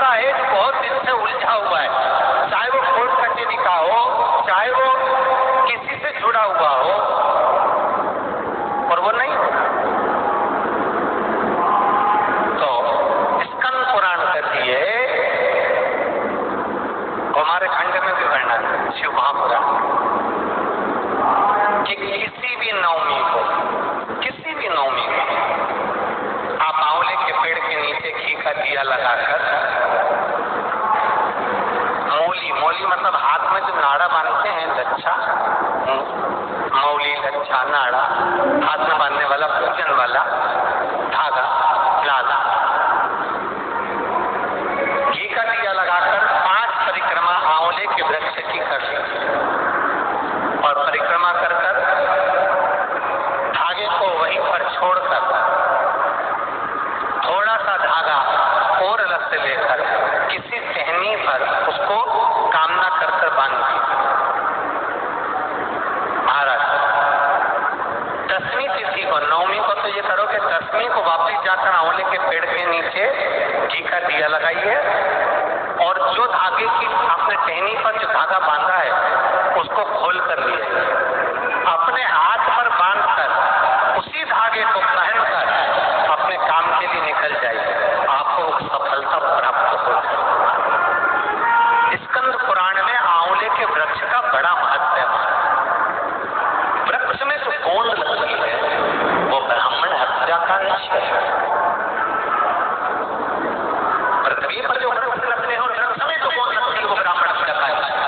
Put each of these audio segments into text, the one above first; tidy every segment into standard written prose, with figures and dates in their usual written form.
का है जो बहुत दिन से उलझा हुआ है, चाहे वो कोर्ट कचहरी का हो, चाहे वो किसी से जुड़ा हुआ हो, और वो नहीं हो। तो स्कंद पुराण कहती है, हमारे खंड में भी वर्णन शिव महापुराण कि किसी भी नवमी को आप आंवले के पेड़ के नीचे घी का दिया लगाकर मौली मतलब हाथ में जो नाड़ा बांधते हैं, लच्छा, मौली, लच्छा, नाड़ा, हाथ में बांधने वाला पूजन वाला धागा, लाला, घी का दिया लगाकर 5 परिक्रमा आंवले के वृक्ष की कर ली और परिक्रमा कर धागे को वहीं पर छोड़कर थोड़ा सा धागा और अलग से लेकर किसी टहनी पर उसको कामना कर बांध दी। महाराज 10वीं तिथि को, 9वीं को तो ये करो कि 10वीं को वापस जाकर आंवले के पेड़ के नीचे घी का दिया लगाइए और जो धागे की आपने टहनी पर जो धागा बांधा है उसको खोल कर लिए, अपने हाथ पर बांधकर उसी धागे को पहनकर अपने काम के लिए निकल जाइए, आपको सफलता प्राप्त हो जाए। स्कंद पुराण में आंवले के वृक्ष का बड़ा महत्व है। वृक्ष में जो गोंद लगती है वो ब्राह्मण हत्या का निश्चय है। पृथ्वी पर जो वृक्ष लगते हैं और वृक्ष में जो गोंद लगती है वो ब्राह्मण हत्या का निश्चय है।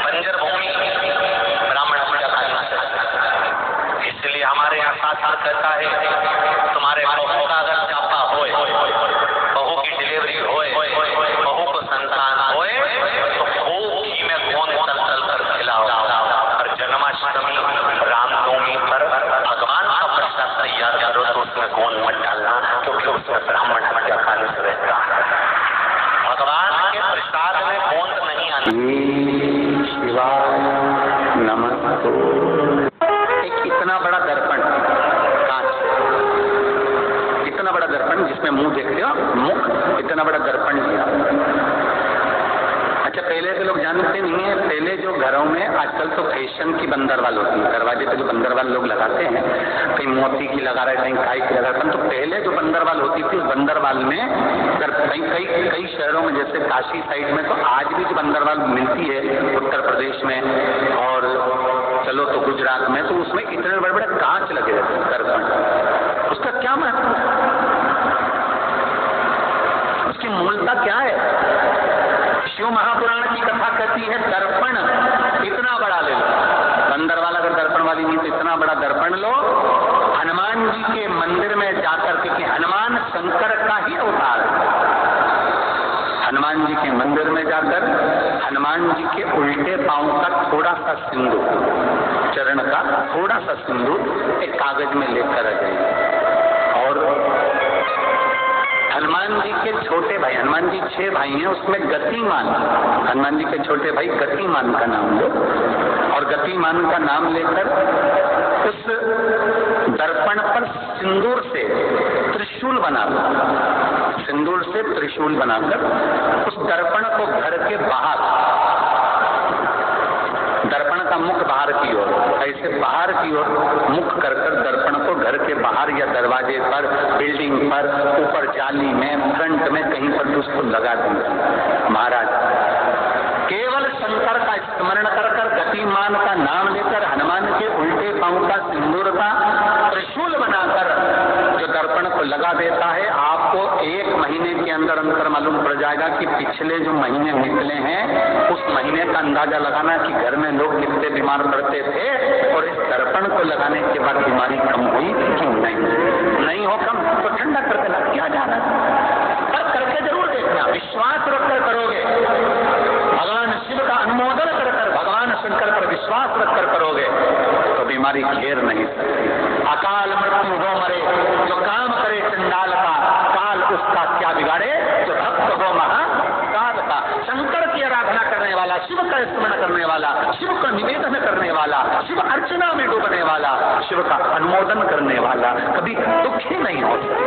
बंजर भूमि ब्राह्मण हत्या का निश्चय है। इसलिए हमारे यहाँ साथ कहता है, तुम्हारे बहू का अगर चापा होए, बहू की डिलीवरी होए, बहू को संतान होए तो खूब घी में गोंद तल कर खिलाओ और जन्माष्टमी, रामनवमी पर भगवान का प्रसाद तैयार करो तो उसमें गोंद मत डालना, क्योंकि उसमें ब्राह्मण हत्या का निश्चय रहता है। भगवान के प्रसाद में गोंद नहीं आना। शिवाय नमः। एक इतना बड़ा दर्पण, कांच, इतना बड़ा दर्पण जिसमें मुंह देखते हो, मुख, इतना बड़ा दर्पण लिया। अच्छा, पहले के लोग जानते नहीं है, पहले जो घरों में, आजकल तो फैशन की बंदरवाल होती है, दरवाजे पे जो बंदरवाल लोग लगाते हैं, कहीं मोती की लगा रहे, कहीं काई की लगा रहे, तो पहले जो बंदरवाल होती थी उस बंदरवाल में कई शहरों में, जैसे काशी साइड में तो आज भी जो बंदरवाल मिलती है उत्तर प्रदेश में और चलो तो गुजरात में, तो उसमें इतने बड़े बड़े कांच लगे रहते हैं, दर्पण। उसका क्या महत्व, उसकी मूलता क्या है? शिव महापुराण की कथा कहती है दर्पण इतना बड़ा ले लो, बंदरवाल अगर दर्पण वाली नहीं तो इतना बड़ा दर्पण लो, हनुमान जी के मंदिर में जाकर, क्योंकि हनुमान शंकर का ही अवतार है, हनुमान जी के मंदिर में जाकर हनुमान जी के उल्टे पांव का थोड़ा सा सिंदूर, चरण का थोड़ा सा सिंदूर एक कागज में लेकर आ जाइए और हनुमान जी के छोटे भाई, हनुमान जी 6 भाई हैं, उसमें गतिमान, हनुमान जी के छोटे भाई गतिमान का नाम लो और गतिमान का नाम लेकर उस दर्पण पर सिंदूर से त्रिशूल बना लो, सिंदूर से त्रिशूल बनाकर उस दर्पण को घर के बाहर, दर्पण का मुख बाहर की ओर, ऐसे बाहर की ओर मुख कर दर्पण को घर के बाहर या दरवाजे पर, बिल्डिंग पर, ऊपर जाली में, फ्रंट में कहीं पर उसको लगा दीजिए। महाराज केवल शंकर का स्मरण कर गतिमान का नाम लेकर हनुमान के उल्टे पांव का सिंदूर का त्रिशूल बनाकर जो दर्पण को लगा देता है, आपको 1 महीने के अंदर अंदर मालूम पड़ जाएगा कि पिछले जो महीने निकले हैं उस महीने का अंदाजा लगाना कि घर में लोग कितने बीमार पड़ते थे और इस दर्पण को लगाने के बाद बीमारी कम हुई क्यों नहीं हो कम तो ठंडा कर देना, क्या जा रहा है, पर करके जरूर देखना, विश्वास रखकर करोगे, भगवान शिव का अनुमोदन कर भगवान शंकर पर विश्वास रखकर करोगे तो बीमारी घेर नहीं सकती। अकाल मृत्यु हो मरे जो काम करे चंडाल का, काल उसका क्या बिगाड़े जो भक्त हो महाकाल का। शंकर की आराधना करने वाला, शिव का स्मरण करने वाला, शिव का निवेदन करने वाला, शिव अर्चना में डूबने वाला, शिव का अनुमोदन करने वाला कभी दुखी नहीं हो सकता।